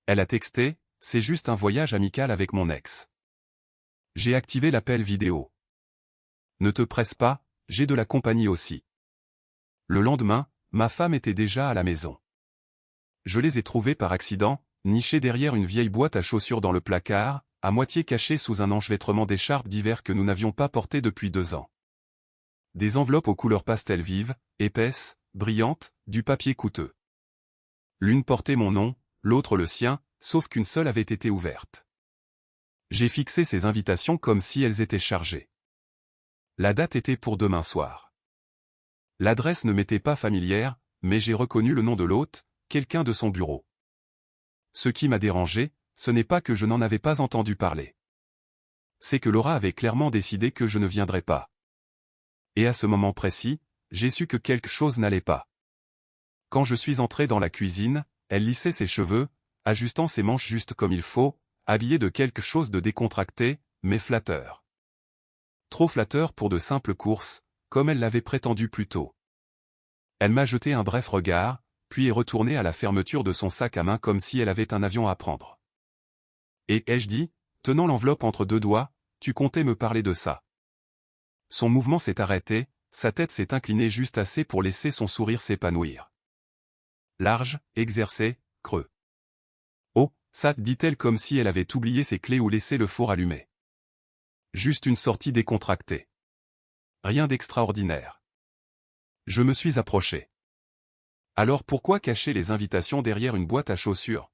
Elle a texté, c'est juste un voyage amical avec mon ex. J'ai activé l'appel vidéo. Ne te presse pas, j'ai de la compagnie aussi. Le lendemain, ma femme était déjà à la maison. Je les ai trouvés par accident, nichés derrière une vieille boîte à chaussures dans le placard, à moitié cachés sous un enchevêtrement d'écharpes d'hiver que nous n'avions pas porté depuis 2 ans. Des enveloppes aux couleurs pastel vives, épaisses, brillantes, du papier coûteux. L'une portait mon nom, l'autre le sien, sauf qu'une seule avait été ouverte. J'ai fixé ces invitations comme si elles étaient chargées. La date était pour demain soir. L'adresse ne m'était pas familière, mais j'ai reconnu le nom de l'hôte, quelqu'un de son bureau. Ce qui m'a dérangé, ce n'est pas que je n'en avais pas entendu parler. C'est que Laura avait clairement décidé que je ne viendrais pas. Et à ce moment précis, j'ai su que quelque chose n'allait pas. Quand je suis entré dans la cuisine, elle lissait ses cheveux, ajustant ses manches juste comme il faut, habillée de quelque chose de décontracté, mais flatteur. Trop flatteur pour de simples courses, comme elle l'avait prétendu plus tôt. Elle m'a jeté un bref regard, puis est retournée à la fermeture de son sac à main comme si elle avait un avion à prendre. Et ai-je dit, tenant l'enveloppe entre 2 doigts, tu comptais me parler de ça. Son mouvement s'est arrêté, sa tête s'est inclinée juste assez pour laisser son sourire s'épanouir. Large, exercé, creux. Oh, ça, dit-elle comme si elle avait oublié ses clés ou laissé le four allumé. Juste une sortie décontractée. Rien d'extraordinaire. Je me suis approché. Alors pourquoi cacher les invitations derrière une boîte à chaussures?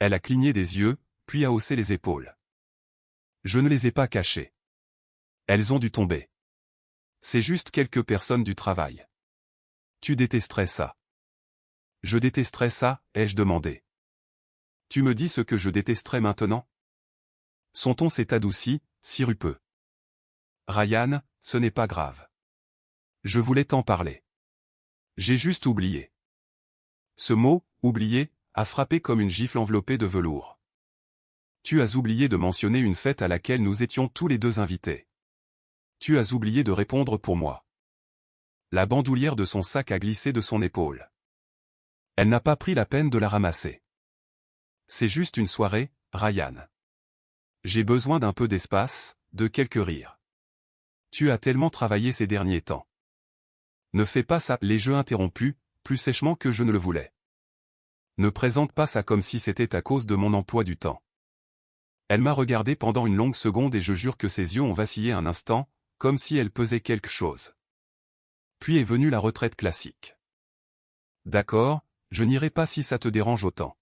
Elle a cligné des yeux, puis a haussé les épaules. Je ne les ai pas cachées. Elles ont dû tomber. C'est juste quelques personnes du travail. Tu détesterais ça. Je détesterais ça, ai-je demandé. Tu me dis ce que je détesterais maintenant? Son ton s'est adouci, sirupeux. Ryan, ce n'est pas grave. Je voulais t'en parler. J'ai juste oublié. Ce mot, oublié, a frappé comme une gifle enveloppée de velours. Tu as oublié de mentionner une fête à laquelle nous étions tous les 2 invités. Tu as oublié de répondre pour moi. La bandoulière de son sac a glissé de son épaule. Elle n'a pas pris la peine de la ramasser. C'est juste une soirée, Ryan. J'ai besoin d'un peu d'espace, de quelques rires. Tu as tellement travaillé ces derniers temps. Ne fais pas ça, les jeux interrompus, plus sèchement que je ne le voulais. Ne présente pas ça comme si c'était à cause de mon emploi du temps. Elle m'a regardé pendant une longue seconde et je jure que ses yeux ont vacillé un instant, comme si elle pesait quelque chose. Puis est venue la retraite classique. D'accord, je n'irai pas si ça te dérange autant.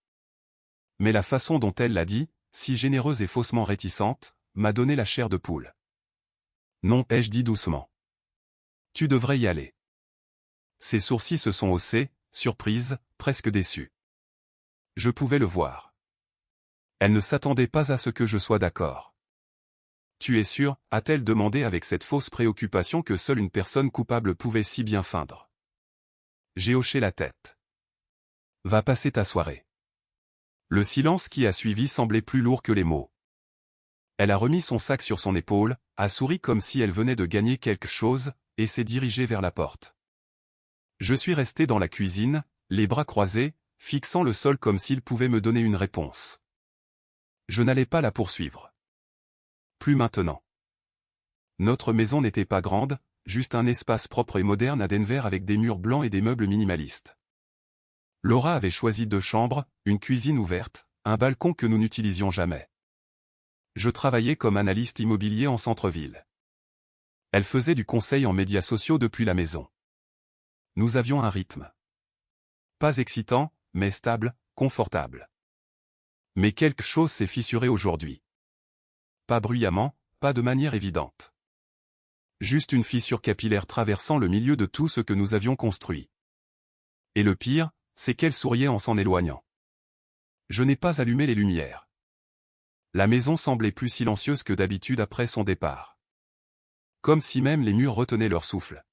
Mais la façon dont elle l'a dit, si généreuse et faussement réticente, m'a donné la chair de poule. Non, ai-je dit doucement. Tu devrais y aller. Ses sourcils se sont haussés, surprise, presque déçue. Je pouvais le voir. Elle ne s'attendait pas à ce que je sois d'accord. Tu es sûr, a-t-elle demandé avec cette fausse préoccupation que seule une personne coupable pouvait si bien feindre. J'ai hoché la tête. Va passer ta soirée. Le silence qui a suivi semblait plus lourd que les mots. Elle a remis son sac sur son épaule, a souri comme si elle venait de gagner quelque chose, et s'est dirigée vers la porte. Je suis resté dans la cuisine, les bras croisés, fixant le sol comme s'il pouvait me donner une réponse. Je n'allais pas la poursuivre. Plus maintenant. Notre maison n'était pas grande, juste un espace propre et moderne à Denver avec des murs blancs et des meubles minimalistes. Laura avait choisi 2 chambres, une cuisine ouverte, un balcon que nous n'utilisions jamais. Je travaillais comme analyste immobilier en centre-ville. Elle faisait du conseil en médias sociaux depuis la maison. Nous avions un rythme. Pas excitant, mais stable, confortable. Mais quelque chose s'est fissuré aujourd'hui. Pas bruyamment, pas de manière évidente. Juste une fissure capillaire traversant le milieu de tout ce que nous avions construit. Et le pire, c'est qu'elle souriait en s'en éloignant. Je n'ai pas allumé les lumières. La maison semblait plus silencieuse que d'habitude après son départ. Comme si même les murs retenaient leur souffle.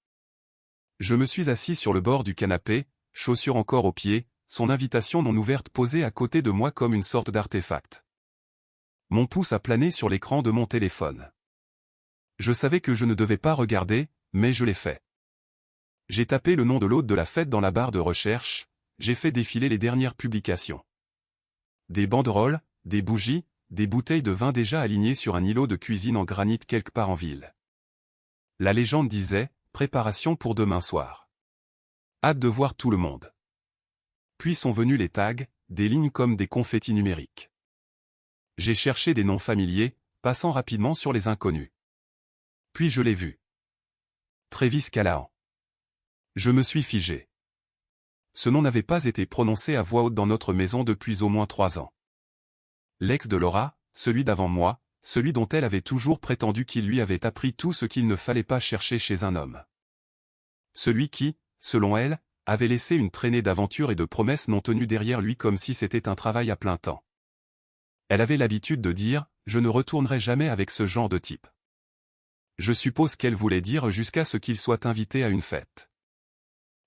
Je me suis assis sur le bord du canapé, chaussures encore aux pieds, son invitation non ouverte posée à côté de moi comme une sorte d'artefact. Mon pouce a plané sur l'écran de mon téléphone. Je savais que je ne devais pas regarder, mais je l'ai fait. J'ai tapé le nom de l'hôte de la fête dans la barre de recherche, j'ai fait défiler les dernières publications. des banderoles, des bougies, des bouteilles de vin déjà alignées sur un îlot de cuisine en granit quelque part en ville. La légende disait « Préparation pour demain soir. Hâte de voir tout le monde ». Puis sont venus les tags, des lignes comme des confettis numériques. J'ai cherché des noms familiers, passant rapidement sur les inconnus. Puis je l'ai vu. Travis Callahan. Je me suis figé. Ce nom n'avait pas été prononcé à voix haute dans notre maison depuis au moins 3 ans. L'ex de Laura, celui d'avant moi, celui dont elle avait toujours prétendu qu'il lui avait appris tout ce qu'il ne fallait pas chercher chez un homme. Celui qui, selon elle, avait laissé une traînée d'aventures et de promesses non tenues derrière lui comme si c'était un travail à plein temps. Elle avait l'habitude de dire « Je ne retournerai jamais avec ce genre de type ». Je suppose qu'elle voulait dire jusqu'à ce qu'il soit invité à une fête.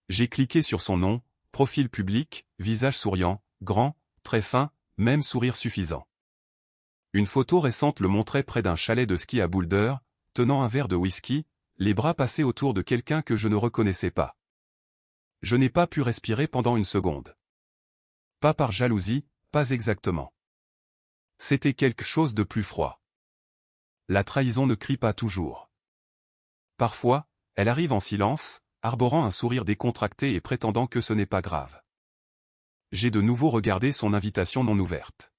J'ai cliqué sur son nom, profil public, visage souriant, grand, très fin, même sourire suffisant. Une photo récente le montrait près d'un chalet de ski à Boulder, tenant un verre de whisky, les bras passés autour de quelqu'un que je ne reconnaissais pas. Je n'ai pas pu respirer pendant une seconde. Pas par jalousie, pas exactement. C'était quelque chose de plus froid. La trahison ne crie pas toujours. Parfois, elle arrive en silence, arborant un sourire décontracté et prétendant que ce n'est pas grave. J'ai de nouveau regardé son invitation non ouverte.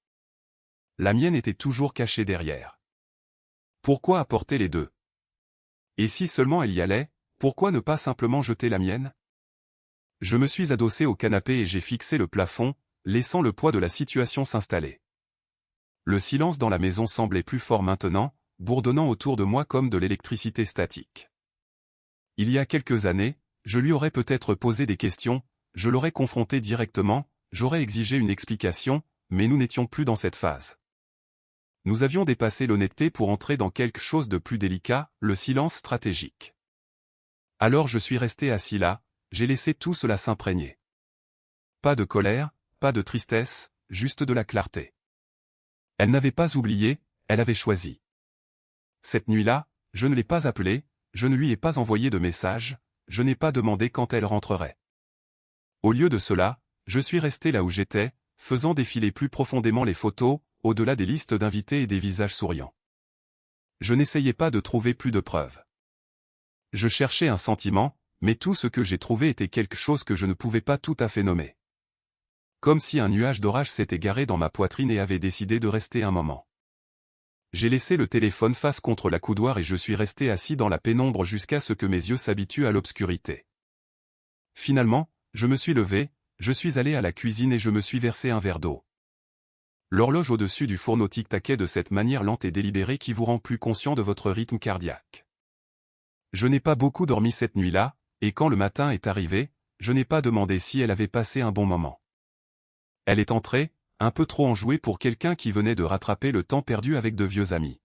La mienne était toujours cachée derrière. Pourquoi apporter les deux? Et si seulement elle y allait, pourquoi ne pas simplement jeter la mienne? Je me suis adossé au canapé et j'ai fixé le plafond, laissant le poids de la situation s'installer. Le silence dans la maison semblait plus fort maintenant, bourdonnant autour de moi comme de l'électricité statique. Il y a quelques années, je lui aurais peut-être posé des questions, je l'aurais confronté directement, j'aurais exigé une explication, mais nous n'étions plus dans cette phase. Nous avions dépassé l'honnêteté pour entrer dans quelque chose de plus délicat, le silence stratégique. Alors je suis resté assis là, j'ai laissé tout cela s'imprégner. Pas de colère, pas de tristesse, juste de la clarté. Elle n'avait pas oublié, elle avait choisi. Cette nuit-là, je ne l'ai pas appelée, je ne lui ai pas envoyé de message, je n'ai pas demandé quand elle rentrerait. Au lieu de cela, je suis resté là où j'étais, faisant défiler plus profondément les photos, au-delà des listes d'invités et des visages souriants. Je n'essayais pas de trouver plus de preuves. Je cherchais un sentiment, mais tout ce que j'ai trouvé était quelque chose que je ne pouvais pas tout à fait nommer. Comme si un nuage d'orage s'était garé dans ma poitrine et avait décidé de rester un moment. J'ai laissé le téléphone face contre la coudoir et je suis resté assis dans la pénombre jusqu'à ce que mes yeux s'habituent à l'obscurité. Finalement, je me suis levé, je suis allé à la cuisine et je me suis versé un verre d'eau. L'horloge au-dessus du fourneau tic-taquait de cette manière lente et délibérée qui vous rend plus conscient de votre rythme cardiaque. Je n'ai pas beaucoup dormi cette nuit-là, et quand le matin est arrivé, je n'ai pas demandé si elle avait passé un bon moment. Elle est entrée, un peu trop enjouée pour quelqu'un qui venait de rattraper le temps perdu avec de vieux amis.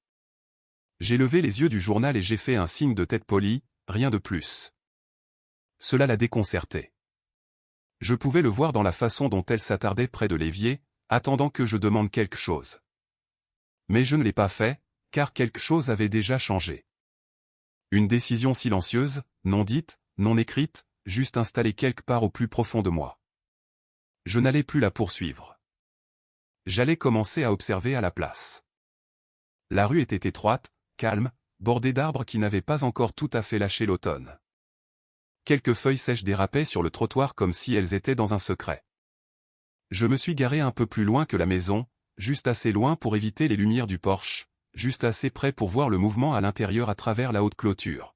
J'ai levé les yeux du journal et j'ai fait un signe de tête polie, rien de plus. Cela l'a déconcertée. Je pouvais le voir dans la façon dont elle s'attardait près de l'évier, attendant que je demande quelque chose. Mais je ne l'ai pas fait, car quelque chose avait déjà changé. Une décision silencieuse, non dite, non écrite, juste installée quelque part au plus profond de moi. Je n'allais plus la poursuivre. J'allais commencer à observer à la place. La rue était étroite, calme, bordée d'arbres qui n'avaient pas encore tout à fait lâché l'automne. Quelques feuilles sèches dérapaient sur le trottoir comme si elles étaient dans un secret. Je me suis garé un peu plus loin que la maison, juste assez loin pour éviter les lumières du porche, juste assez près pour voir le mouvement à l'intérieur à travers la haute clôture.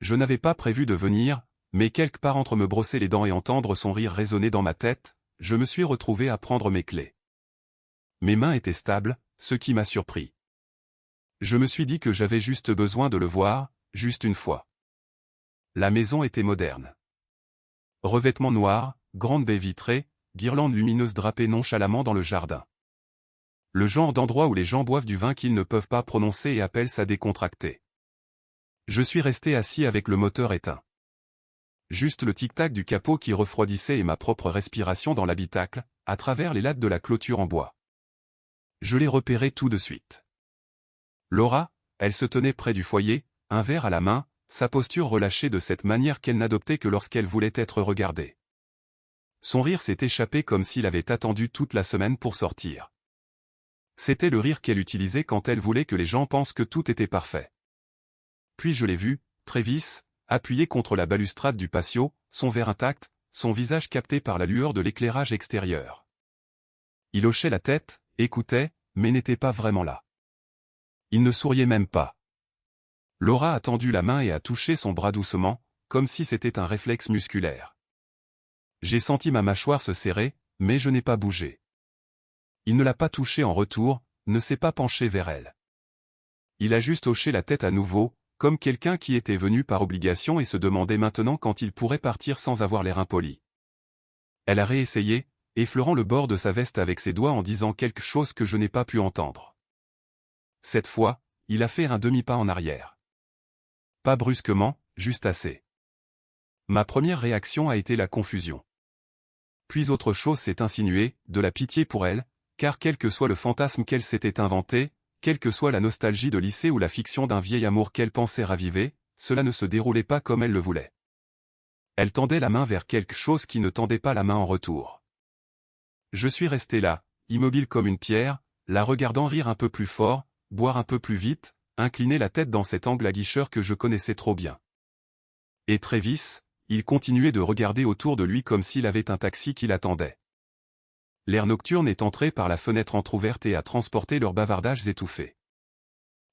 Je n'avais pas prévu de venir, mais quelque part entre me brosser les dents et entendre son rire résonner dans ma tête, je me suis retrouvé à prendre mes clés. Mes mains étaient stables, ce qui m'a surpris. Je me suis dit que j'avais juste besoin de le voir, juste une fois. La maison était moderne. Revêtement noir, grande baie vitrée, guirlande lumineuse drapée nonchalamment dans le jardin. Le genre d'endroit où les gens boivent du vin qu'ils ne peuvent pas prononcer et appellent ça décontracté. Je suis resté assis avec le moteur éteint. Juste le tic-tac du capot qui refroidissait et ma propre respiration dans l'habitacle, à travers les lattes de la clôture en bois. Je l'ai repéré tout de suite. Laura, elle se tenait près du foyer, un verre à la main, sa posture relâchée de cette manière qu'elle n'adoptait que lorsqu'elle voulait être regardée. Son rire s'est échappé comme s'il avait attendu toute la semaine pour sortir. C'était le rire qu'elle utilisait quand elle voulait que les gens pensent que tout était parfait. Puis je l'ai vu, Travis, appuyé contre la balustrade du patio, son verre intact, son visage capté par la lueur de l'éclairage extérieur. Il hochait la tête, écoutait, mais n'était pas vraiment là. Il ne souriait même pas. Laura a tendu la main et a touché son bras doucement, comme si c'était un réflexe musculaire. J'ai senti ma mâchoire se serrer, mais je n'ai pas bougé. Il ne l'a pas touchée en retour, ne s'est pas penché vers elle. Il a juste hoché la tête à nouveau, comme quelqu'un qui était venu par obligation et se demandait maintenant quand il pourrait partir sans avoir l'air impoli. Elle a réessayé, effleurant le bord de sa veste avec ses doigts en disant quelque chose que je n'ai pas pu entendre. Cette fois, il a fait un demi-pas en arrière. Pas brusquement, juste assez. Ma première réaction a été la confusion. Puis autre chose s'est insinuée, de la pitié pour elle, car quel que soit le fantasme qu'elle s'était inventé, quelle que soit la nostalgie de lycée ou la fiction d'un vieil amour qu'elle pensait raviver, cela ne se déroulait pas comme elle le voulait. Elle tendait la main vers quelque chose qui ne tendait pas la main en retour. Je suis resté là, immobile comme une pierre, la regardant rire un peu plus fort, boire un peu plus vite, incliner la tête dans cet angle aguicheur que je connaissais trop bien. Et Travis, il continuait de regarder autour de lui comme s'il avait un taxi qui l'attendait. L'air nocturne est entré par la fenêtre entr'ouverte et a transporté leurs bavardages étouffés.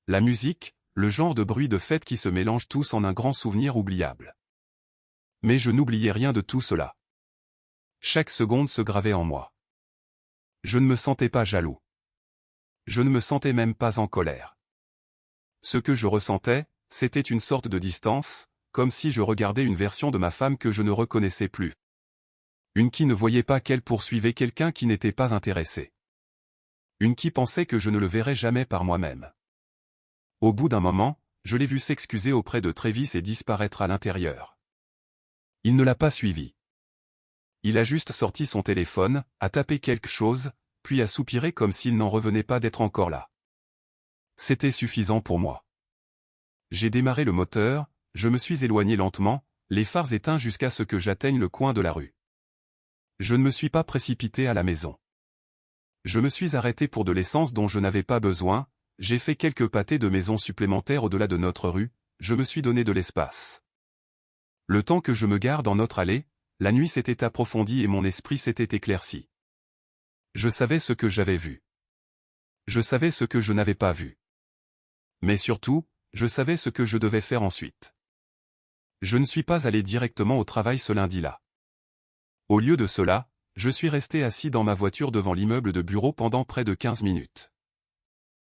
La musique, le genre de bruit de fête qui se mélangent tous en un grand souvenir oubliable. Mais je n'oubliais rien de tout cela. Chaque seconde se gravait en moi. Je ne me sentais pas jaloux. Je ne me sentais même pas en colère. Ce que je ressentais, c'était une sorte de distance, comme si je regardais une version de ma femme que je ne reconnaissais plus. Une qui ne voyait pas qu'elle poursuivait quelqu'un qui n'était pas intéressé. Une qui pensait que je ne le verrais jamais par moi-même. Au bout d'un moment, je l'ai vu s'excuser auprès de Travis et disparaître à l'intérieur. Il ne l'a pas suivi. Il a juste sorti son téléphone, a tapé quelque chose, puis a soupiré comme s'il n'en revenait pas d'être encore là. C'était suffisant pour moi. J'ai démarré le moteur, je me suis éloigné lentement, les phares éteints jusqu'à ce que j'atteigne le coin de la rue. Je ne me suis pas précipité à la maison. Je me suis arrêté pour de l'essence dont je n'avais pas besoin, j'ai fait quelques pâtés de maisons supplémentaires au-delà de notre rue, je me suis donné de l'espace. Le temps que je me gare dans notre allée, la nuit s'était approfondie et mon esprit s'était éclairci. Je savais ce que j'avais vu. Je savais ce que je n'avais pas vu. Mais surtout, je savais ce que je devais faire ensuite. Je ne suis pas allé directement au travail ce lundi-là. Au lieu de cela, je suis resté assis dans ma voiture devant l'immeuble de bureau pendant près de 15 minutes.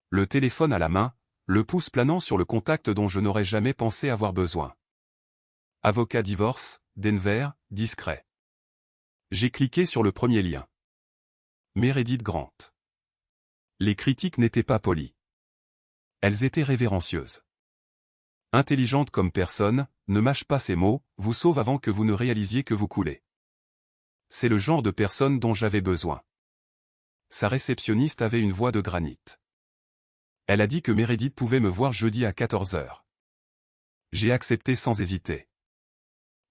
Le téléphone à la main, le pouce planant sur le contact dont je n'aurais jamais pensé avoir besoin. Avocat divorce, Denver, discret. J'ai cliqué sur le premier lien. Meredith Grant. Les critiques n'étaient pas polies. Elles étaient révérencieuses. Intelligente comme personne, ne mâche pas ses mots, vous sauve avant que vous ne réalisiez que vous coulez. C'est le genre de personne dont j'avais besoin. Sa réceptionniste avait une voix de granit. Elle a dit que Meredith pouvait me voir jeudi à 14 h. J'ai accepté sans hésiter.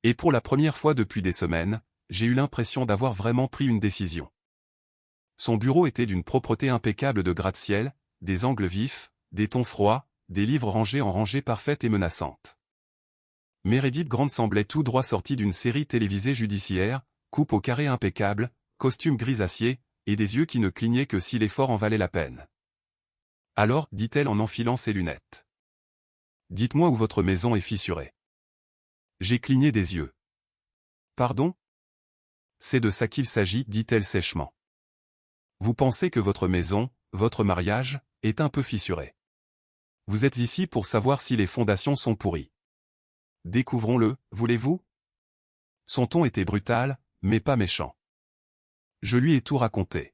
Et pour la première fois depuis des semaines, j'ai eu l'impression d'avoir vraiment pris une décision. Son bureau était d'une propreté impeccable de gratte-ciel, des angles vifs, des tons froids, des livres rangés en rangées parfaites et menaçantes. Meredith Grant semblait tout droit sortie d'une série télévisée judiciaire, coupe au carré impeccable, costume gris acier, et des yeux qui ne clignaient que si l'effort en valait la peine. Alors, dit-elle en enfilant ses lunettes. Dites-moi où votre maison est fissurée. J'ai cligné des yeux. Pardon ? C'est de ça qu'il s'agit, dit-elle sèchement. Vous pensez que votre maison, votre mariage, est un peu fissuré. Vous êtes ici pour savoir si les fondations sont pourries. Découvrons-le, voulez-vous ? Son ton était brutal, mais pas méchant. Je lui ai tout raconté.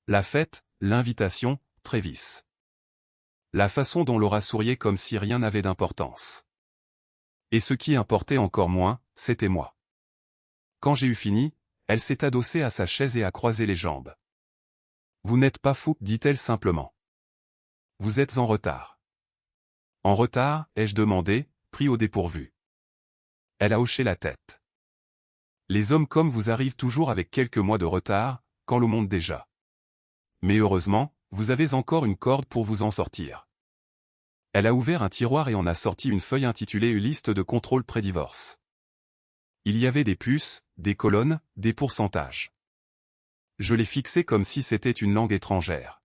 La fête, l'invitation, Travis. La façon dont Laura souriait comme si rien n'avait d'importance. Et ce qui importait encore moins, c'était moi. Quand j'ai eu fini, elle s'est adossée à sa chaise et a croisé les jambes. Vous n'êtes pas fou, dit-elle simplement. Vous êtes en retard. En retard, ai-je demandé, pris au dépourvu. Elle a hoché la tête. Les hommes comme vous arrivent toujours avec quelques mois de retard, quand le monde déjà. Mais heureusement, vous avez encore une corde pour vous en sortir. Elle a ouvert un tiroir et en a sorti une feuille intitulée « Liste de contrôle pré-divorce ». Il y avait des puces, des colonnes, des pourcentages. Je l'ai fixé comme si c'était une langue étrangère.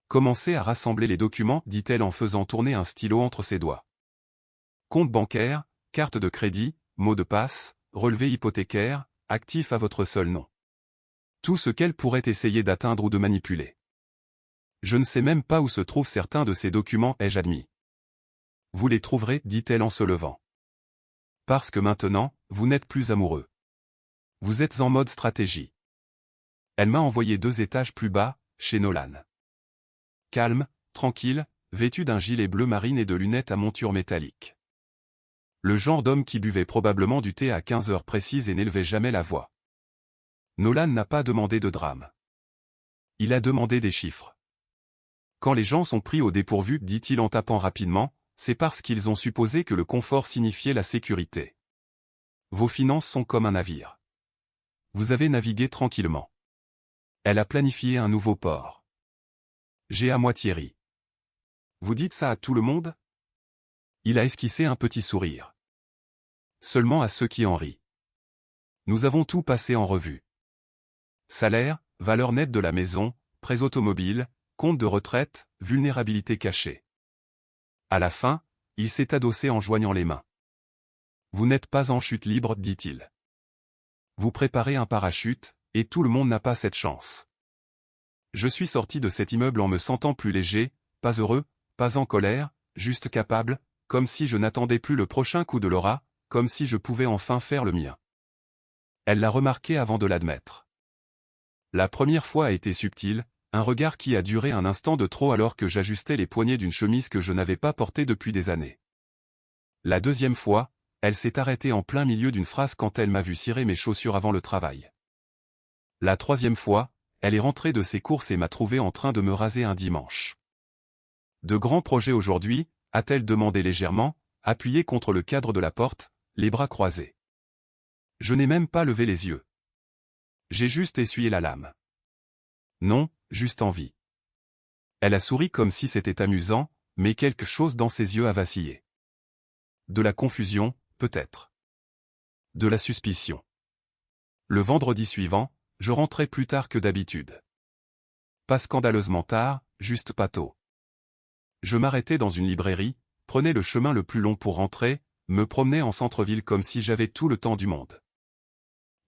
Commencez à rassembler les documents, dit-elle en faisant tourner un stylo entre ses doigts. Compte bancaire, carte de crédit, mot de passe, relevé hypothécaire, actif à votre seul nom. Tout ce qu'elle pourrait essayer d'atteindre ou de manipuler. Je ne sais même pas où se trouvent certains de ces documents, ai-je admis. Vous les trouverez, dit-elle en se levant. Parce que maintenant, vous n'êtes plus amoureux. Vous êtes en mode stratégie. Elle m'a envoyé 2 étages plus bas, chez Nolan. Calme, tranquille, vêtu d'un gilet bleu marine et de lunettes à monture métallique. Le genre d'homme qui buvait probablement du thé à 15 heures précises et n'élevait jamais la voix. Nolan n'a pas demandé de drame. Il a demandé des chiffres. Quand les gens sont pris au dépourvu, dit-il en tapant rapidement, c'est parce qu'ils ont supposé que le confort signifiait la sécurité. Vos finances sont comme un navire. Vous avez navigué tranquillement. Elle a planifié un nouveau port. J'ai à moitié ri. Vous dites ça à tout le monde? Il a esquissé un petit sourire. Seulement à ceux qui en rient. Nous avons tout passé en revue. Salaire, valeur nette de la maison, prêts automobiles, compte de retraite, vulnérabilité cachée. À la fin, il s'est adossé en joignant les mains. Vous n'êtes pas en chute libre, dit-il. Vous préparez un parachute, et tout le monde n'a pas cette chance. Je suis sorti de cet immeuble en me sentant plus léger, pas heureux, pas en colère, juste capable, comme si je n'attendais plus le prochain coup de Laura, comme si je pouvais enfin faire le mien. Elle l'a remarqué avant de l'admettre. La première fois a été subtile, un regard qui a duré un instant de trop alors que j'ajustais les poignets d'une chemise que je n'avais pas portée depuis des années. La deuxième fois, elle s'est arrêtée en plein milieu d'une phrase quand elle m'a vu cirer mes chaussures avant le travail. La troisième fois, elle est rentrée de ses courses et m'a trouvé en train de me raser un dimanche. De grands projets aujourd'hui, a-t-elle demandé légèrement, appuyée contre le cadre de la porte, les bras croisés. Je n'ai même pas levé les yeux. J'ai juste essuyé la lame. Non, juste envie. Elle a souri comme si c'était amusant, mais quelque chose dans ses yeux a vacillé. De la confusion, peut-être. De la suspicion. Le vendredi suivant, je rentrais plus tard que d'habitude. Pas scandaleusement tard, juste pas tôt. Je m'arrêtais dans une librairie, prenais le chemin le plus long pour rentrer, me promenais en centre-ville comme si j'avais tout le temps du monde.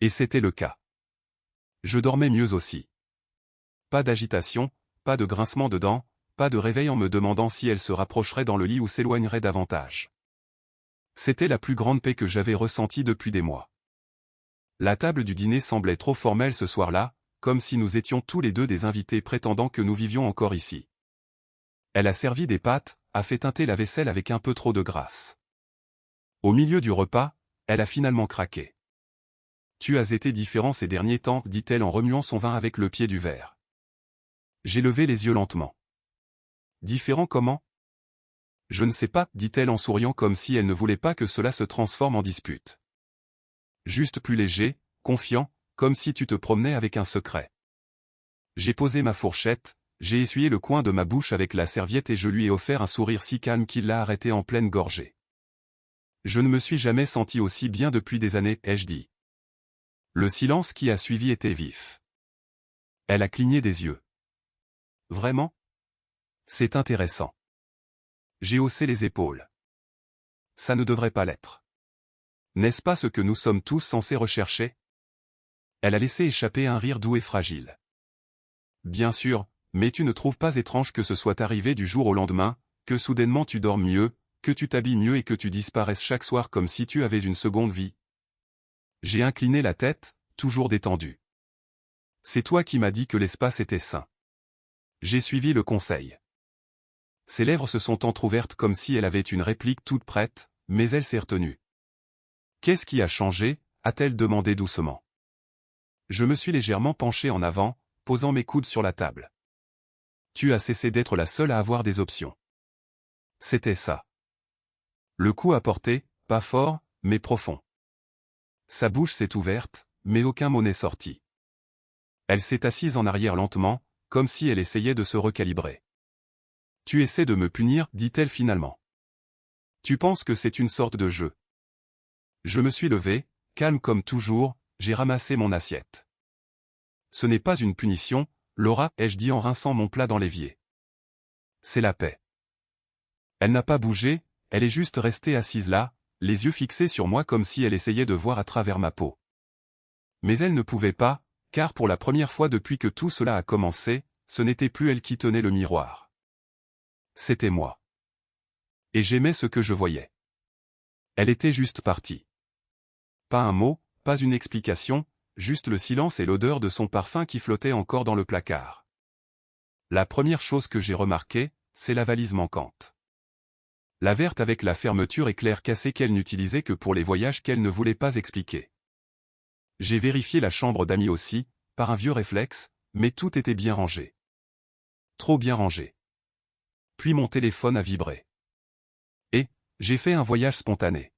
Et c'était le cas. Je dormais mieux aussi. Pas d'agitation, pas de grincement de dents, pas de réveil en me demandant si elle se rapprocherait dans le lit ou s'éloignerait davantage. C'était la plus grande paix que j'avais ressentie depuis des mois. La table du dîner semblait trop formelle ce soir-là, comme si nous étions tous les deux des invités prétendant que nous vivions encore ici. Elle a servi des pâtes, a fait teinter la vaisselle avec un peu trop de grâce. Au milieu du repas, elle a finalement craqué. « Tu as été différent ces derniers temps, dit-elle en remuant son vin avec le pied du verre. J'ai levé les yeux lentement. Différent comment? Je ne sais pas, dit-elle en souriant comme si elle ne voulait pas que cela se transforme en dispute. Juste plus léger, confiant, comme si tu te promenais avec un secret. J'ai posé ma fourchette, j'ai essuyé le coin de ma bouche avec la serviette et je lui ai offert un sourire si calme qu'il l'a arrêté en pleine gorgée. Je ne me suis jamais senti aussi bien depuis des années, ai-je dit. Le silence qui a suivi était vif. Elle a cligné des yeux. Vraiment? C'est intéressant. J'ai haussé les épaules. Ça ne devrait pas l'être. N'est-ce pas ce que nous sommes tous censés rechercher? Elle a laissé échapper un rire doux et fragile. Bien sûr, mais tu ne trouves pas étrange que ce soit arrivé du jour au lendemain, que soudainement tu dormes mieux, que tu t'habilles mieux et que tu disparaisses chaque soir comme si tu avais une seconde vie? J'ai incliné la tête, toujours détendue. C'est toi qui m'as dit que l'espace était sain. J'ai suivi le conseil. Ses lèvres se sont entr'ouvertes comme si elle avait une réplique toute prête, mais elle s'est retenue. Qu'est-ce qui a changé? A-t-elle demandé doucement. Je me suis légèrement penché en avant, posant mes coudes sur la table. Tu as cessé d'être la seule à avoir des options. C'était ça. Le coup a porté, pas fort, mais profond. Sa bouche s'est ouverte, mais aucun mot n'est sorti. Elle s'est assise en arrière lentement, comme si elle essayait de se recalibrer. Tu essaies de me punir, dit-elle finalement. Tu penses que c'est une sorte de jeu. Je me suis levé, calme comme toujours, j'ai ramassé mon assiette. Ce n'est pas une punition, Laura, ai-je dit en rinçant mon plat dans l'évier. C'est la paix. Elle n'a pas bougé, elle est juste restée assise là, les yeux fixés sur moi comme si elle essayait de voir à travers ma peau. Mais elle ne pouvait pas, car pour la première fois depuis que tout cela a commencé, ce n'était plus elle qui tenait le miroir. C'était moi. Et j'aimais ce que je voyais. Elle était juste partie. Pas un mot, pas une explication, juste le silence et l'odeur de son parfum qui flottait encore dans le placard. La première chose que j'ai remarquée, c'est la valise manquante. La verte avec la fermeture éclair cassée qu'elle n'utilisait que pour les voyages qu'elle ne voulait pas expliquer. J'ai vérifié la chambre d'amis aussi, par un vieux réflexe, mais tout était bien rangé. Trop bien rangé. Puis mon téléphone a vibré. Et, j'ai fait un voyage spontané.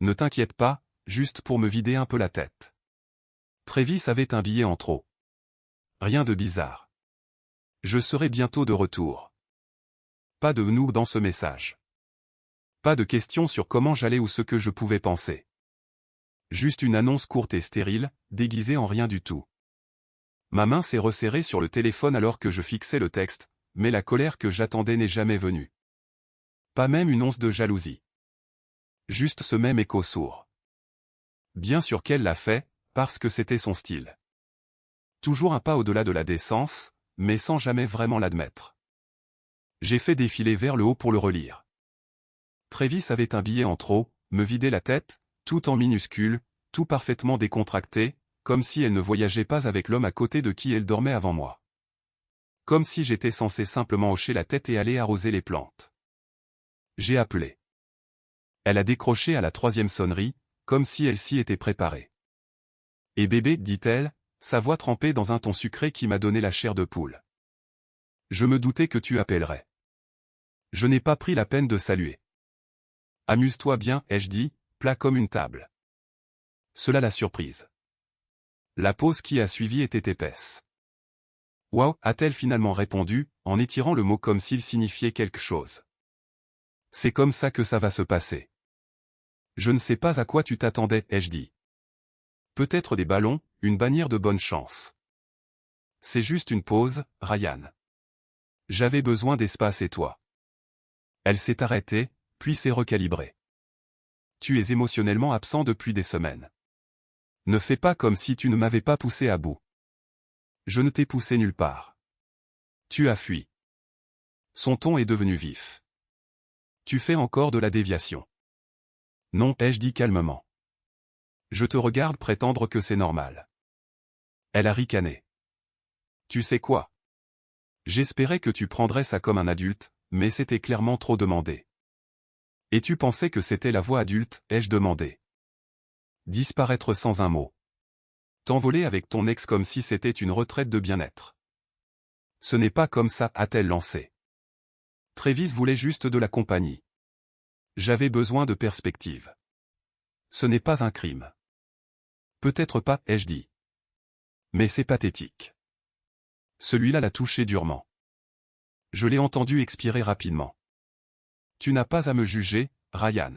Ne t'inquiète pas, juste pour me vider un peu la tête. Travis avait un billet en trop. Rien de bizarre. Je serai bientôt de retour. Pas de nous dans ce message. Pas de questions sur comment j'allais ou ce que je pouvais penser. Juste une annonce courte et stérile, déguisée en rien du tout. Ma main s'est resserrée sur le téléphone alors que je fixais le texte, mais la colère que j'attendais n'est jamais venue. Pas même une once de jalousie. Juste ce même écho sourd. Bien sûr qu'elle l'a fait, parce que c'était son style. Toujours un pas au-delà de la décence, mais sans jamais vraiment l'admettre. J'ai fait défiler vers le haut pour le relire. Travis avait un billet en trop, me vidait la tête, tout en minuscule, tout parfaitement décontracté, comme si elle ne voyageait pas avec l'homme à côté de qui elle dormait avant moi. Comme si j'étais censé simplement hocher la tête et aller arroser les plantes. J'ai appelé. Elle a décroché à la 3e sonnerie, comme si elle s'y était préparée. « Et bébé, dit-elle, sa voix trempée dans un ton sucré qui m'a donné la chair de poule. Je me doutais que tu appellerais. Je n'ai pas pris la peine de saluer. Amuse-toi bien, ai-je dit, plat comme une table. Cela l'a surprise. La pause qui a suivi était épaisse. Wow, a-t-elle finalement répondu, en étirant le mot comme s'il signifiait quelque chose. C'est comme ça que ça va se passer. Je ne sais pas à quoi tu t'attendais, ai-je dit. Peut-être des ballons, une bannière de bonne chance. C'est juste une pause, Ryan. J'avais besoin d'espace et toi. Elle s'est arrêtée, puis s'est recalibrée. Tu es émotionnellement absent depuis des semaines. Ne fais pas comme si tu ne m'avais pas poussé à bout. Je ne t'ai poussé nulle part. Tu as fui. Son ton est devenu vif. Tu fais encore de la déviation. Non, ai-je dit calmement. Je te regarde prétendre que c'est normal. Elle a ricané. Tu sais quoi? J'espérais que tu prendrais ça comme un adulte, mais c'était clairement trop demandé. Et tu pensais que c'était la voix adulte, ai-je demandé. Disparaître sans un mot. T'envoler avec ton ex comme si c'était une retraite de bien-être. Ce n'est pas comme ça, a-t-elle lancé. Travis voulait juste de la compagnie. J'avais besoin de perspective. Ce n'est pas un crime. Peut-être pas, ai-je dit. Mais c'est pathétique. Celui-là l'a touché durement. Je l'ai entendu expirer rapidement. Tu n'as pas à me juger, Ryan.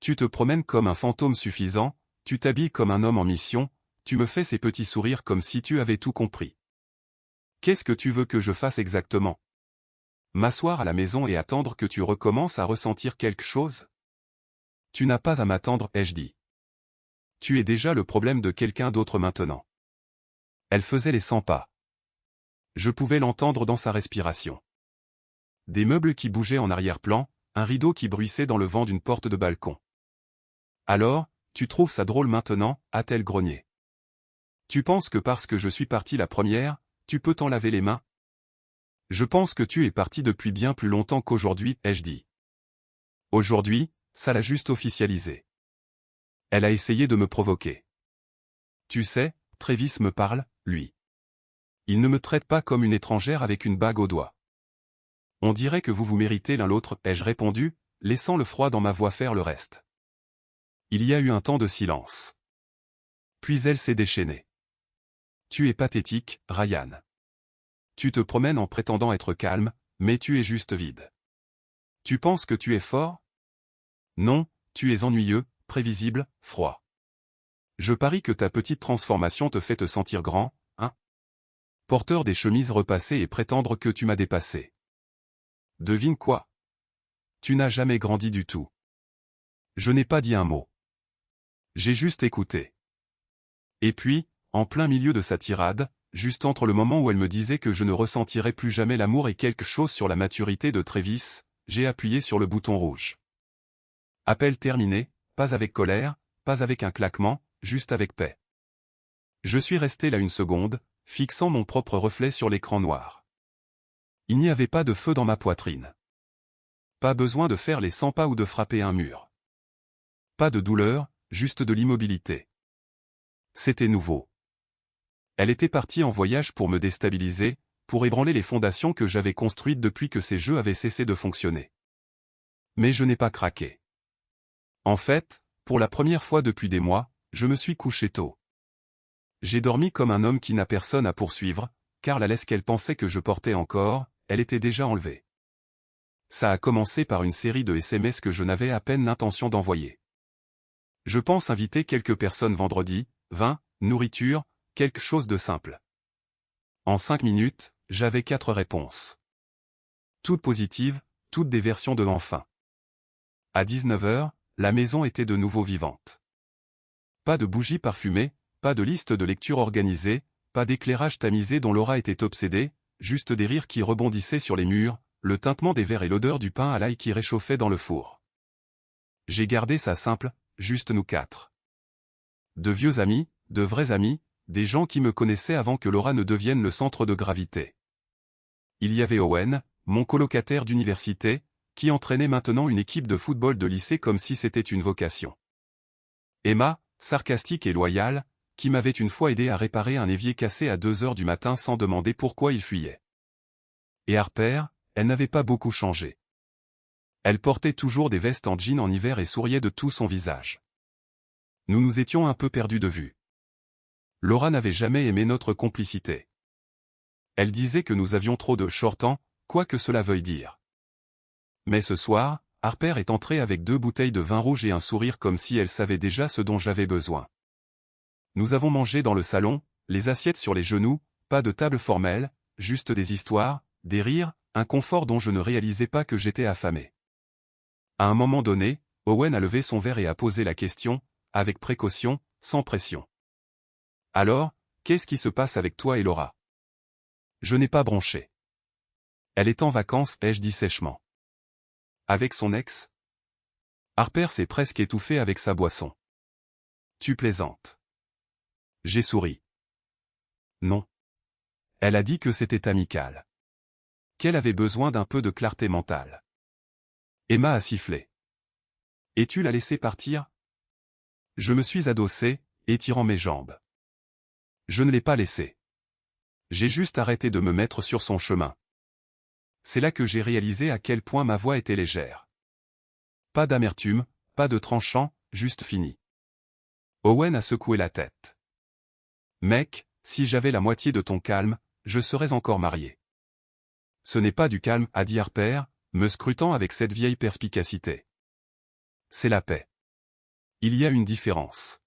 Tu te promènes comme un fantôme suffisant, tu t'habilles comme un homme en mission, tu me fais ces petits sourires comme si tu avais tout compris. Qu'est-ce que tu veux que je fasse exactement? M'asseoir à la maison et attendre que tu recommences à ressentir quelque chose? Tu n'as pas à m'attendre, ai-je dit. Tu es déjà le problème de quelqu'un d'autre maintenant. Elle faisait les 100 pas. Je pouvais l'entendre dans sa respiration. Des meubles qui bougeaient en arrière-plan, un rideau qui bruissait dans le vent d'une porte de balcon. Alors, tu trouves ça drôle maintenant, a-t-elle grogné. Tu penses que parce que je suis partie la première, tu peux t'en laver les mains? Je pense que tu es parti depuis bien plus longtemps qu'aujourd'hui, ai-je dit. Aujourd'hui, ça l'a juste officialisé. Elle a essayé de me provoquer. Tu sais, Travis me parle, lui. Il ne me traite pas comme une étrangère avec une bague au doigt. On dirait que vous vous méritez l'un l'autre, ai-je répondu, laissant le froid dans ma voix faire le reste. Il y a eu un temps de silence. Puis elle s'est déchaînée. Tu es pathétique, Ryan. Tu te promènes en prétendant être calme, mais tu es juste vide. Tu penses que tu es fort? Non, tu es ennuyeux, prévisible, froid. Je parie que ta petite transformation te fait te sentir grand, hein? Porteur des chemises repassées et prétendre que tu m'as dépassé. Devine quoi? Tu n'as jamais grandi du tout. Je n'ai pas dit un mot. J'ai juste écouté. Et puis, en plein milieu de sa tirade, juste entre le moment où elle me disait que je ne ressentirais plus jamais l'amour et quelque chose sur la maturité de Travis, j'ai appuyé sur le bouton rouge. Appel terminé, pas avec colère, pas avec un claquement, juste avec paix. Je suis resté là une seconde, fixant mon propre reflet sur l'écran noir. Il n'y avait pas de feu dans ma poitrine. Pas besoin de faire les 100 pas ou de frapper un mur. Pas de douleur, juste de l'immobilité. C'était nouveau. Elle était partie en voyage pour me déstabiliser, pour ébranler les fondations que j'avais construites depuis que ces jeux avaient cessé de fonctionner. Mais je n'ai pas craqué. En fait, pour la première fois depuis des mois, je me suis couché tôt. J'ai dormi comme un homme qui n'a personne à poursuivre, car la laisse qu'elle pensait que je portais encore, elle était déjà enlevée. Ça a commencé par une série de SMS que je n'avais à peine l'intention d'envoyer. Je pense inviter quelques personnes vendredi, vin, nourriture, quelque chose de simple. En 5 minutes, j'avais 4 réponses. Toutes positives, toutes des versions de enfin. À 19 h, la maison était de nouveau vivante. Pas de bougies parfumées, pas de liste de lecture organisée, pas d'éclairage tamisé dont Laura était obsédée, juste des rires qui rebondissaient sur les murs, le tintement des verres et l'odeur du pain à l'ail qui réchauffait dans le four. J'ai gardé ça simple, juste nous 4. De vieux amis, de vrais amis, des gens qui me connaissaient avant que Laura ne devienne le centre de gravité. Il y avait Owen, mon colocataire d'université, qui entraînait maintenant une équipe de football de lycée comme si c'était une vocation. Emma, sarcastique et loyale, qui m'avait une fois aidé à réparer un évier cassé à 2 h du matin sans demander pourquoi il fuyait. Et Harper, elle n'avait pas beaucoup changé. Elle portait toujours des vestes en jean en hiver et souriait de tout son visage. Nous nous étions un peu perdus de vue. Laura n'avait jamais aimé notre complicité. Elle disait que nous avions trop de short-temps, quoi que cela veuille dire. Mais ce soir, Harper est entrée avec 2 bouteilles de vin rouge et un sourire comme si elle savait déjà ce dont j'avais besoin. Nous avons mangé dans le salon, les assiettes sur les genoux, pas de table formelle, juste des histoires, des rires, un confort dont je ne réalisais pas que j'étais affamé. À un moment donné, Owen a levé son verre et a posé la question, avec précaution, sans pression. Alors, qu'est-ce qui se passe avec toi et Laura? Je n'ai pas bronché. Elle est en vacances, ai-je dit sèchement. Avec son ex? Harper s'est presque étouffé avec sa boisson. Tu plaisantes. J'ai souri. Non. Elle a dit que c'était amical. Qu'elle avait besoin d'un peu de clarté mentale. Emma a sifflé. Et tu l'as laissé partir? Je me suis adossé, étirant mes jambes. Je ne l'ai pas laissé. J'ai juste arrêté de me mettre sur son chemin. C'est là que j'ai réalisé à quel point ma voix était légère. Pas d'amertume, pas de tranchant, juste fini. Owen a secoué la tête. Mec, si j'avais la moitié de ton calme, je serais encore marié. Ce n'est pas du calme, a dit Harper, me scrutant avec cette vieille perspicacité. C'est la paix. Il y a une différence.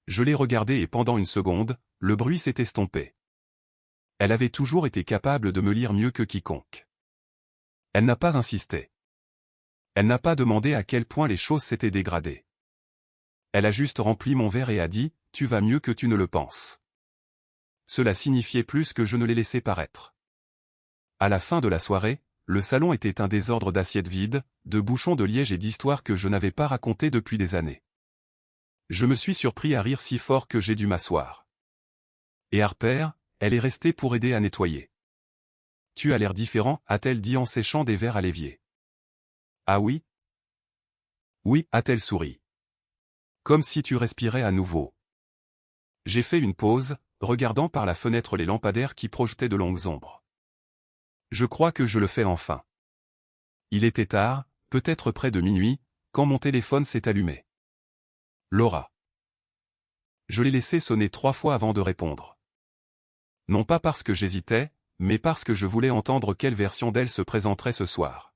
Je l'ai regardée et pendant une seconde, le bruit s'est estompé. Elle avait toujours été capable de me lire mieux que quiconque. Elle n'a pas insisté. Elle n'a pas demandé à quel point les choses s'étaient dégradées. Elle a juste rempli mon verre et a dit, « Tu vas mieux que tu ne le penses. » Cela signifiait plus que je ne l'ai laissé paraître. À la fin de la soirée, le salon était un désordre d'assiettes vides, de bouchons de liège et d'histoires que je n'avais pas racontées depuis des années. Je me suis surpris à rire si fort que j'ai dû m'asseoir. Et Harper, elle est restée pour aider à nettoyer. « Tu as l'air différent, a-t-elle dit en séchant des verres à l'évier. « Ah oui? » Oui, a-t-elle souri. Comme si tu respirais à nouveau. J'ai fait une pause, regardant par la fenêtre les lampadaires qui projetaient de longues ombres. Je crois que je le fais enfin. Il était tard, peut-être près de minuit, quand mon téléphone s'est allumé. Laura. Je l'ai laissé sonner 3 fois avant de répondre. Non pas parce que j'hésitais, mais parce que je voulais entendre quelle version d'elle se présenterait ce soir.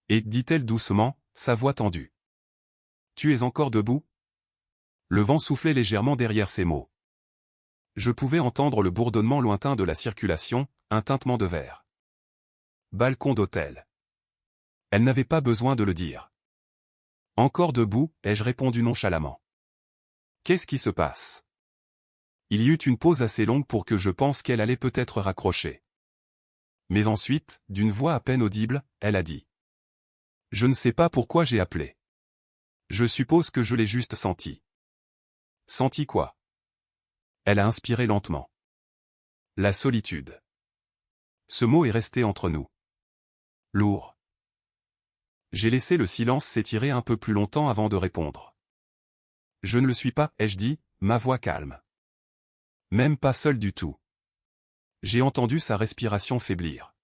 Et, dit-elle doucement, sa voix tendue. Tu es encore debout? Le vent soufflait légèrement derrière ces mots. Je pouvais entendre le bourdonnement lointain de la circulation, un tintement de verre. Balcon d'hôtel. Elle n'avait pas besoin de le dire. Encore debout, ai-je répondu nonchalamment. Qu'est-ce qui se passe? Il y eut une pause assez longue pour que je pense qu'elle allait peut-être raccrocher. Mais ensuite, d'une voix à peine audible, elle a dit. Je ne sais pas pourquoi j'ai appelé. Je suppose que je l'ai juste senti. Senti quoi? Elle a inspiré lentement. La solitude. Ce mot est resté entre nous. Lourd. J'ai laissé le silence s'étirer un peu plus longtemps avant de répondre. Je ne le suis pas, ai-je dit, ma voix calme. Même pas seul du tout. J'ai entendu sa respiration faiblir.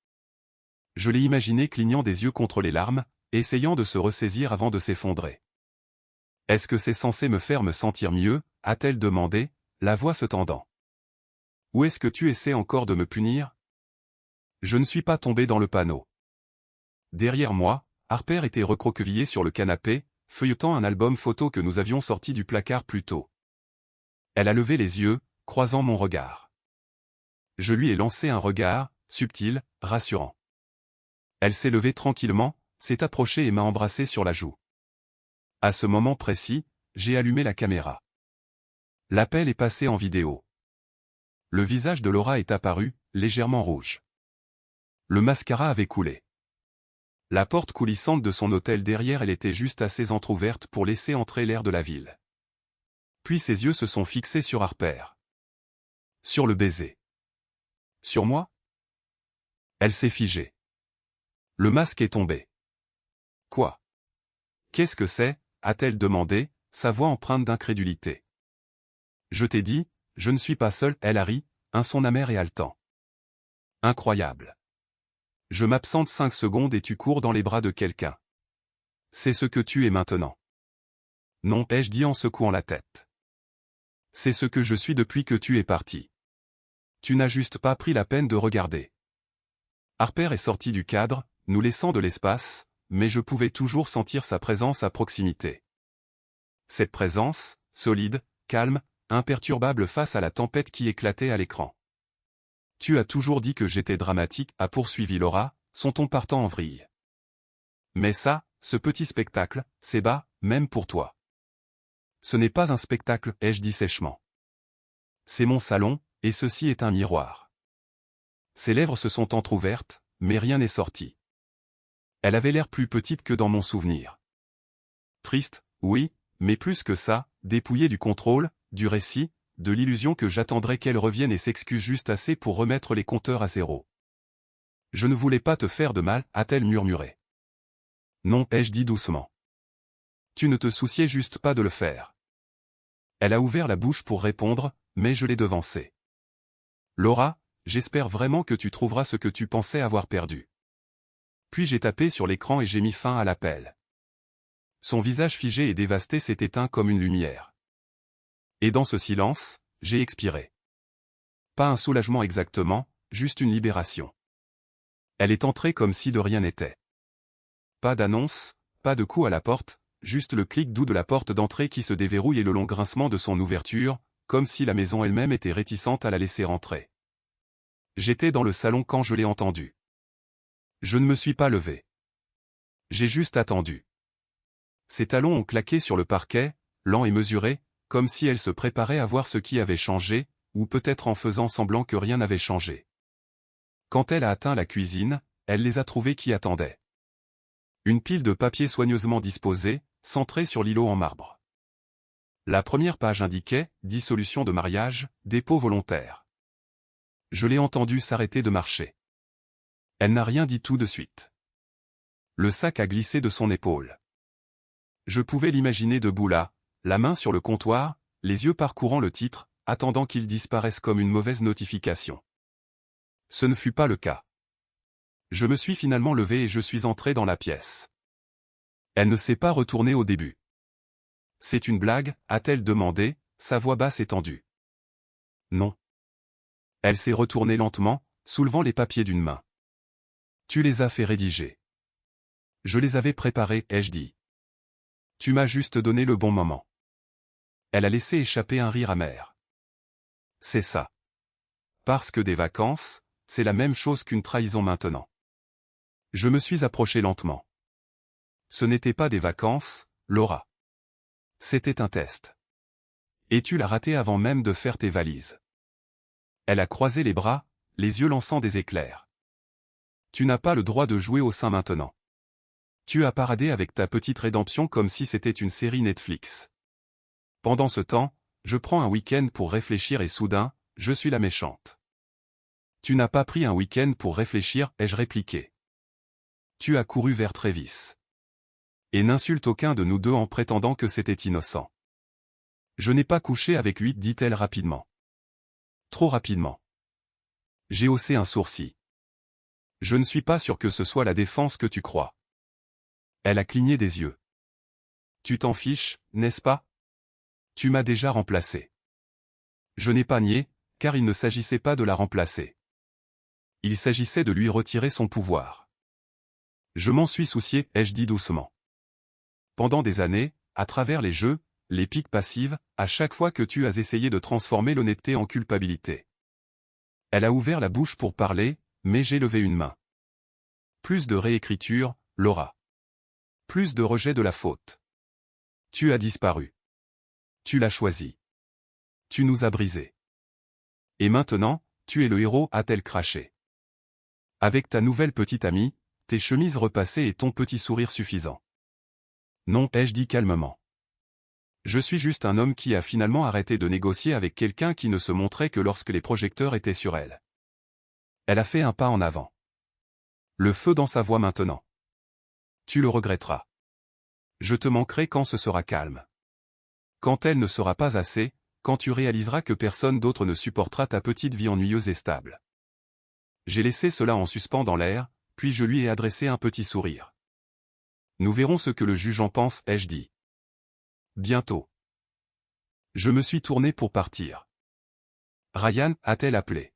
Je l'ai imaginé clignant des yeux contre les larmes, essayant de se ressaisir avant de s'effondrer. Est-ce que c'est censé me faire me sentir mieux, a-t-elle demandé, la voix se tendant. Ou est-ce que tu essaies encore de me punir? Je ne suis pas tombé dans le panneau. Derrière moi, Harper était recroquevillée sur le canapé, feuilletant un album photo que nous avions sorti du placard plus tôt. Elle a levé les yeux, croisant mon regard. Je lui ai lancé un regard, subtil, rassurant. Elle s'est levée tranquillement, s'est approchée et m'a embrassé sur la joue. À ce moment précis, j'ai allumé la caméra. L'appel est passé en vidéo. Le visage de Laura est apparu, légèrement rouge. Le mascara avait coulé. La porte coulissante de son hôtel derrière elle était juste assez entr'ouverte pour laisser entrer l'air de la ville. Puis ses yeux se sont fixés sur Harper. Sur le baiser. Sur moi? Elle s'est figée. Le masque est tombé. Quoi? Qu'est-ce que c'est? A-t-elle demandé, sa voix empreinte d'incrédulité. Je t'ai dit, je ne suis pas seule, elle a ri, un son amer et haletant. Incroyable. Je m'absente 5 secondes et tu cours dans les bras de quelqu'un. C'est ce que tu es maintenant. Non, ai-je dit en secouant la tête. C'est ce que je suis depuis que tu es parti. Tu n'as juste pas pris la peine de regarder. Harper est sorti du cadre, nous laissant de l'espace, mais je pouvais toujours sentir sa présence à proximité. Cette présence, solide, calme, imperturbable face à la tempête qui éclatait à l'écran. Tu as toujours dit que j'étais dramatique, a poursuivi Laura, son ton partant en vrille. Mais ça, ce petit spectacle, c'est bas, même pour toi. Ce n'est pas un spectacle, ai-je dit sèchement. C'est mon salon, et ceci est un miroir. Ses lèvres se sont entr'ouvertes, mais rien n'est sorti. Elle avait l'air plus petite que dans mon souvenir. Triste, oui, mais plus que ça, dépouillée du contrôle, du récit, de l'illusion que j'attendrais qu'elle revienne et s'excuse juste assez pour remettre les compteurs à zéro. Je ne voulais pas te faire de mal, a-t-elle murmuré. Non, ai-je dit doucement. Tu ne te souciais juste pas de le faire. Elle a ouvert la bouche pour répondre, mais je l'ai devancée. Laura, j'espère vraiment que tu trouveras ce que tu pensais avoir perdu. Puis j'ai tapé sur l'écran et j'ai mis fin à l'appel. Son visage figé et dévasté s'est éteint comme une lumière. Et dans ce silence, j'ai expiré. Pas un soulagement exactement, juste une libération. Elle est entrée comme si de rien n'était. Pas d'annonce, pas de coup à la porte, juste le clic doux de la porte d'entrée qui se déverrouille et le long grincement de son ouverture, comme si la maison elle-même était réticente à la laisser entrer. J'étais dans le salon quand je l'ai entendue. Je ne me suis pas levé. J'ai juste attendu. Ses talons ont claqué sur le parquet, lents et mesurés, comme si elle se préparait à voir ce qui avait changé, ou peut-être en faisant semblant que rien n'avait changé. Quand elle a atteint la cuisine, elle les a trouvés qui attendaient. Une pile de papier soigneusement disposée, centrée sur l'îlot en marbre. La première page indiquait « Dissolution de mariage, dépôt volontaire ». Je l'ai entendue s'arrêter de marcher. Elle n'a rien dit tout de suite. Le sac a glissé de son épaule. Je pouvais l'imaginer debout là, la main sur le comptoir, les yeux parcourant le titre, attendant qu'il disparaisse comme une mauvaise notification. Ce ne fut pas le cas. Je me suis finalement levé et je suis entré dans la pièce. Elle ne s'est pas retournée au début. C'est une blague, a-t-elle demandé, sa voix basse et tendue. Non. Elle s'est retournée lentement, soulevant les papiers d'une main. Tu les as fait rédiger. Je les avais préparés, ai-je dit. Tu m'as juste donné le bon moment. Elle a laissé échapper un rire amer. C'est ça. Parce que des vacances, c'est la même chose qu'une trahison maintenant. Je me suis approché lentement. Ce n'était pas des vacances, Laura. C'était un test. Et tu l'as raté avant même de faire tes valises. Elle a croisé les bras, les yeux lançant des éclairs. Tu n'as pas le droit de jouer au sein maintenant. Tu as paradé avec ta petite rédemption comme si c'était une série Netflix. Pendant ce temps, je prends un week-end pour réfléchir et soudain, je suis la méchante. Tu n'as pas pris un week-end pour réfléchir, ai-je répliqué. Tu as couru vers Travis. Et n'insulte aucun de nous deux en prétendant que c'était innocent. Je n'ai pas couché avec lui, dit-elle rapidement. Trop rapidement. J'ai haussé un sourcil. Je ne suis pas sûr que ce soit la défense que tu crois. Elle a cligné des yeux. Tu t'en fiches, n'est-ce pas? Tu m'as déjà remplacé. Je n'ai pas nié, car il ne s'agissait pas de la remplacer. Il s'agissait de lui retirer son pouvoir. Je m'en suis soucié, ai-je dit doucement. Pendant des années, à travers les jeux, les piques passives, à chaque fois que tu as essayé de transformer l'honnêteté en culpabilité. Elle a ouvert la bouche pour parler, mais j'ai levé une main. Plus de réécriture, Laura. Plus de rejet de la faute. Tu as disparu. Tu l'as choisi. Tu nous as brisés. Et maintenant, tu es le héros, a-t-elle craché. Avec ta nouvelle petite amie, tes chemises repassées et ton petit sourire suffisant. Non, ai-je dit calmement. Je suis juste un homme qui a finalement arrêté de négocier avec quelqu'un qui ne se montrait que lorsque les projecteurs étaient sur elle. Elle a fait un pas en avant. Le feu dans sa voix maintenant. Tu le regretteras. Je te manquerai quand ce sera calme. Quand elle ne sera pas assez, quand tu réaliseras que personne d'autre ne supportera ta petite vie ennuyeuse et stable. J'ai laissé cela en suspens dans l'air, puis je lui ai adressé un petit sourire. Nous verrons ce que le juge en pense, ai-je dit. Bientôt. Je me suis tourné pour partir. Ryan, a-t-elle appelé.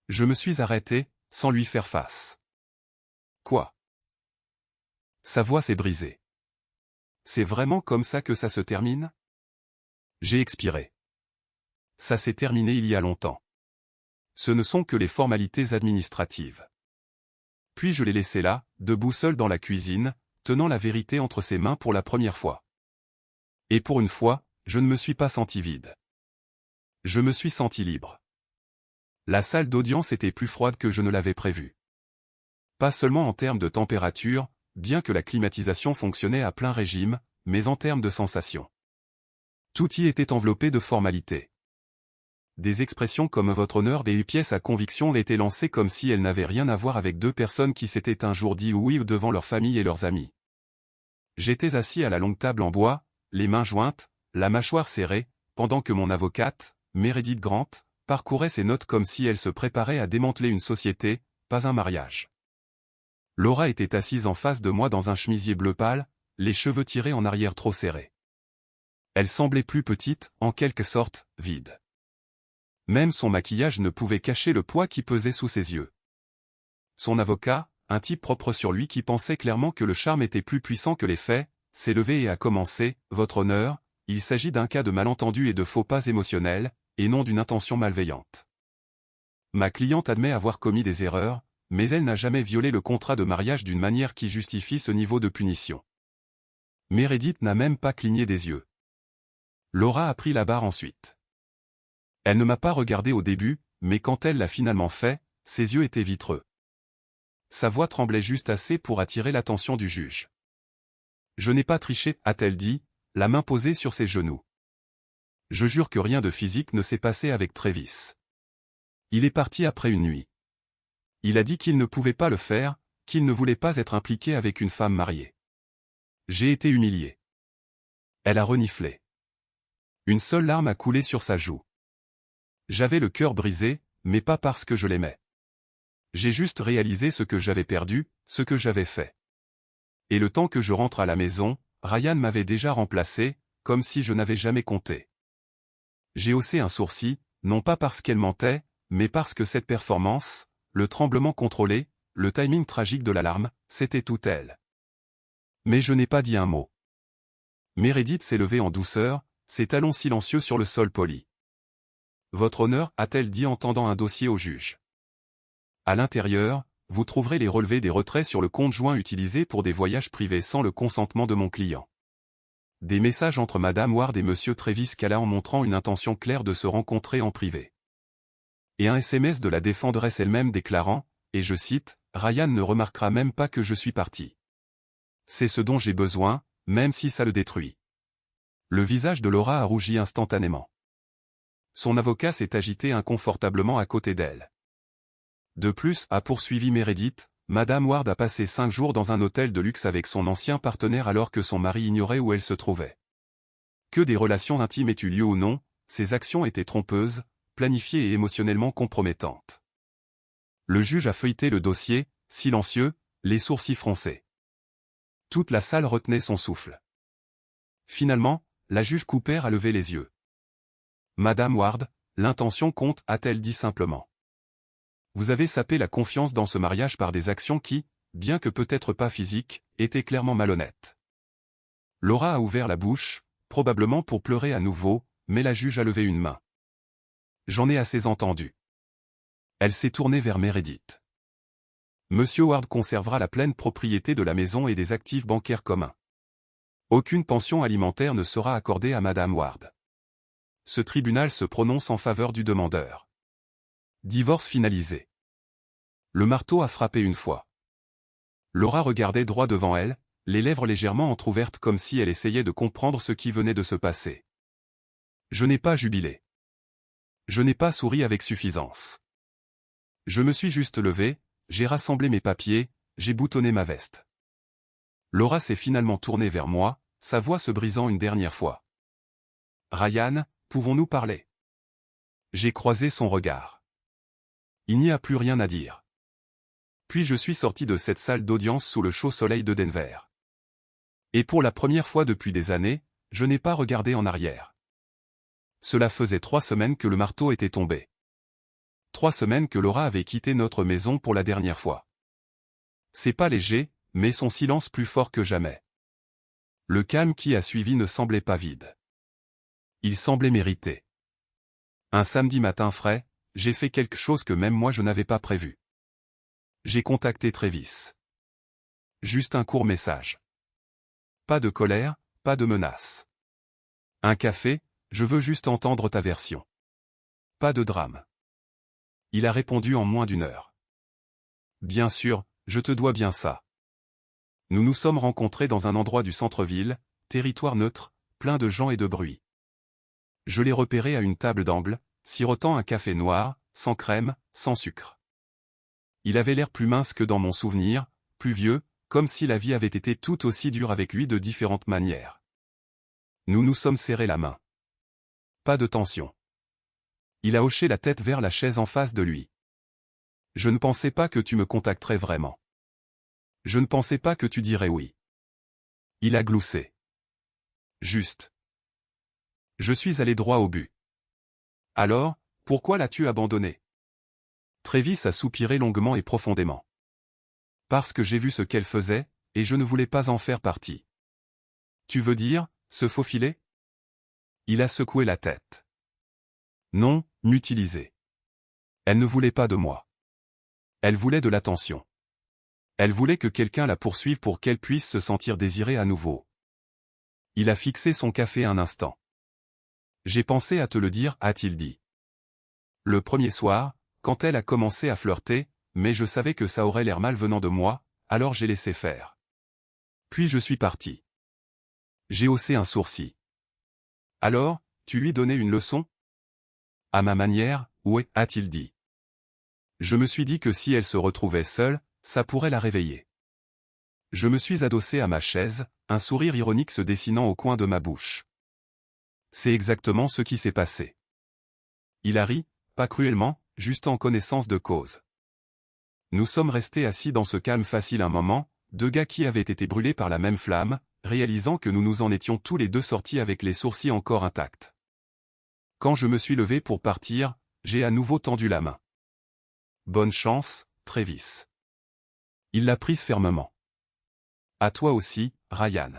Je me suis arrêté, sans lui faire face. Quoi? Sa voix s'est brisée. C'est vraiment comme ça que ça se termine? J'ai expiré. Ça s'est terminé il y a longtemps. Ce ne sont que les formalités administratives. Puis je l'ai laissé là, debout seul dans la cuisine, tenant la vérité entre ses mains pour la première fois. Et pour une fois, je ne me suis pas senti vide. Je me suis senti libre. La salle d'audience était plus froide que je ne l'avais prévu. Pas seulement en termes de température, bien que la climatisation fonctionnait à plein régime, mais en termes de sensations. Tout y était enveloppé de formalités. Des expressions comme « votre honneur » des pièces à conviction étaient lancées comme si elles n'avaient rien à voir avec deux personnes qui s'étaient un jour dit oui devant leur famille et leurs amis. J'étais assis à la longue table en bois, les mains jointes, la mâchoire serrée, pendant que mon avocate, Meredith Grant, parcourait ses notes comme si elle se préparait à démanteler une société, pas un mariage. Laura était assise en face de moi dans un chemisier bleu pâle, les cheveux tirés en arrière trop serrés. Elle semblait plus petite, en quelque sorte, vide. Même son maquillage ne pouvait cacher le poids qui pesait sous ses yeux. Son avocat, un type propre sur lui qui pensait clairement que le charme était plus puissant que les faits, s'est levé et a commencé, « Votre honneur, il s'agit d'un cas de malentendu et de faux pas émotionnels, et non d'une intention malveillante. Ma cliente admet avoir commis des erreurs, mais elle n'a jamais violé le contrat de mariage d'une manière qui justifie ce niveau de punition. » Meredith n'a même pas cligné des yeux. Laura a pris la barre ensuite. Elle ne m'a pas regardé au début, mais quand elle l'a finalement fait, ses yeux étaient vitreux. Sa voix tremblait juste assez pour attirer l'attention du juge. « Je n'ai pas triché, a-t-elle dit, la main posée sur ses genoux. Je jure que rien de physique ne s'est passé avec Travis. Il est parti après une nuit. Il a dit qu'il ne pouvait pas le faire, qu'il ne voulait pas être impliqué avec une femme mariée. J'ai été humilié. » Elle a reniflé. Une seule larme a coulé sur sa joue. J'avais le cœur brisé, mais pas parce que je l'aimais. J'ai juste réalisé ce que j'avais perdu, ce que j'avais fait. Et le temps que je rentre à la maison, Ryan m'avait déjà remplacé, comme si je n'avais jamais compté. J'ai haussé un sourcil, non pas parce qu'elle mentait, mais parce que cette performance, le tremblement contrôlé, le timing tragique de l'alarme, c'était tout elle. Mais je n'ai pas dit un mot. Meredith s'est levée en douceur, ses talons silencieux sur le sol poli. « Votre honneur » a-t-elle dit en tendant un dossier au juge. À l'intérieur, vous trouverez les relevés des retraits sur le compte joint utilisé pour des voyages privés sans le consentement de mon client. Des messages entre Madame Ward et Monsieur Travis Callan montrant une intention claire de se rencontrer en privé. Et un SMS de la défenderesse elle-même déclarant, et je cite, « Ryan ne remarquera même pas que je suis parti. C'est ce dont j'ai besoin, même si ça le détruit. » Le visage de Laura a rougi instantanément. Son avocat s'est agité inconfortablement à côté d'elle. De plus, a poursuivi Meredith, Madame Ward a passé 5 jours dans un hôtel de luxe avec son ancien partenaire alors que son mari ignorait où elle se trouvait. Que des relations intimes aient eu lieu ou non, ses actions étaient trompeuses, planifiées et émotionnellement compromettantes. Le juge a feuilleté le dossier, silencieux, les sourcils froncés. Toute la salle retenait son souffle. Finalement, la juge Cooper a levé les yeux. « Madame Ward, l'intention compte » a-t-elle dit simplement. Vous avez sapé la confiance dans ce mariage par des actions qui, bien que peut-être pas physiques, étaient clairement malhonnêtes. Laura a ouvert la bouche, probablement pour pleurer à nouveau, mais la juge a levé une main. J'en ai assez entendu. Elle s'est tournée vers Meredith. Monsieur Ward conservera la pleine propriété de la maison et des actifs bancaires communs. Aucune pension alimentaire ne sera accordée à Madame Ward. Ce tribunal se prononce en faveur du demandeur. Divorce finalisé. Le marteau a frappé une fois. Laura regardait droit devant elle, les lèvres légèrement entr'ouvertes comme si elle essayait de comprendre ce qui venait de se passer. Je n'ai pas jubilé. Je n'ai pas souri avec suffisance. Je me suis juste levé, j'ai rassemblé mes papiers, j'ai boutonné ma veste. Laura s'est finalement tournée vers moi, sa voix se brisant une dernière fois. Ryan, pouvons-nous parler? J'ai croisé son regard. Il n'y a plus rien à dire. Puis je suis sorti de cette salle d'audience sous le chaud soleil de Denver. Et pour la première fois depuis des années, je n'ai pas regardé en arrière. Cela faisait 3 semaines que le marteau était tombé. 3 semaines que Laura avait quitté notre maison pour la dernière fois. C'est pas léger, mais son silence plus fort que jamais. Le calme qui a suivi ne semblait pas vide. Il semblait mérité. Un samedi matin frais, j'ai fait quelque chose que même moi je n'avais pas prévu. J'ai contacté Travis. Juste un court message. Pas de colère, pas de menace. Un café, je veux juste entendre ta version. Pas de drame. Il a répondu en moins d'1 heure. Bien sûr, je te dois bien ça. Nous nous sommes rencontrés dans un endroit du centre-ville, territoire neutre, plein de gens et de bruit. Je l'ai repéré à une table d'angle, sirotant un café noir, sans crème, sans sucre. Il avait l'air plus mince que dans mon souvenir, plus vieux, comme si la vie avait été tout aussi dure avec lui de différentes manières. Nous nous sommes serrés la main. Pas de tension. Il a hoché la tête vers la chaise en face de lui. Je ne pensais pas que tu me contacterais vraiment. Je ne pensais pas que tu dirais oui. Il a gloussé. Juste. Je suis allé droit au but. Alors, pourquoi l'as-tu abandonné? Travis a soupiré longuement et profondément. Parce que j'ai vu ce qu'elle faisait, et je ne voulais pas en faire partie. Tu veux dire, se faufiler? Il a secoué la tête. Non, m'utiliser. Elle ne voulait pas de moi. Elle voulait de l'attention. Elle voulait que quelqu'un la poursuive pour qu'elle puisse se sentir désirée à nouveau. Il a fixé son café un instant. J'ai pensé à te le dire, a-t-il dit. Le premier soir, quand elle a commencé à flirter, mais je savais que ça aurait l'air mal venant de moi, alors j'ai laissé faire. Puis je suis parti. J'ai haussé un sourcil. Alors, tu lui donnais une leçon? À ma manière, ouais, a-t-il dit. Je me suis dit que si elle se retrouvait seule, ça pourrait la réveiller. Je me suis adossé à ma chaise, un sourire ironique se dessinant au coin de ma bouche. C'est exactement ce qui s'est passé. Il a ri, pas cruellement, juste en connaissance de cause. Nous sommes restés assis dans ce calme facile un moment, 2 gars qui avaient été brûlés par la même flamme, réalisant que nous nous en étions tous les deux sortis avec les sourcils encore intacts. Quand je me suis levé pour partir, j'ai à nouveau tendu la main. Bonne chance, Travis. Il l'a prise fermement. À toi aussi, Ryan.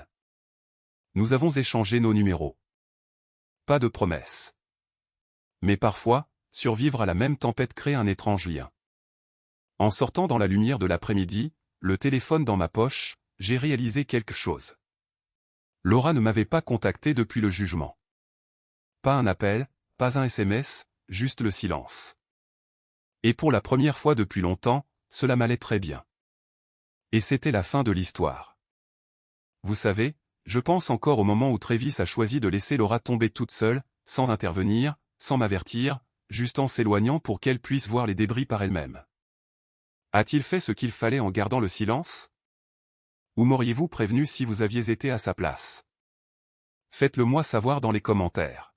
Nous avons échangé nos numéros. Pas de promesses. Mais parfois, survivre à la même tempête crée un étrange lien. En sortant dans la lumière de l'après-midi, le téléphone dans ma poche, j'ai réalisé quelque chose. Laura ne m'avait pas contacté depuis le jugement. Pas un appel, pas un SMS, juste le silence. Et pour la première fois depuis longtemps, cela m'allait très bien. Et c'était la fin de l'histoire. Vous savez, je pense encore au moment où Travis a choisi de laisser Laura tomber toute seule, sans intervenir, sans m'avertir, juste en s'éloignant pour qu'elle puisse voir les débris par elle-même. A-t-il fait ce qu'il fallait en gardant le silence? Ou m'auriez-vous prévenu si vous aviez été à sa place? Faites-le moi savoir dans les commentaires.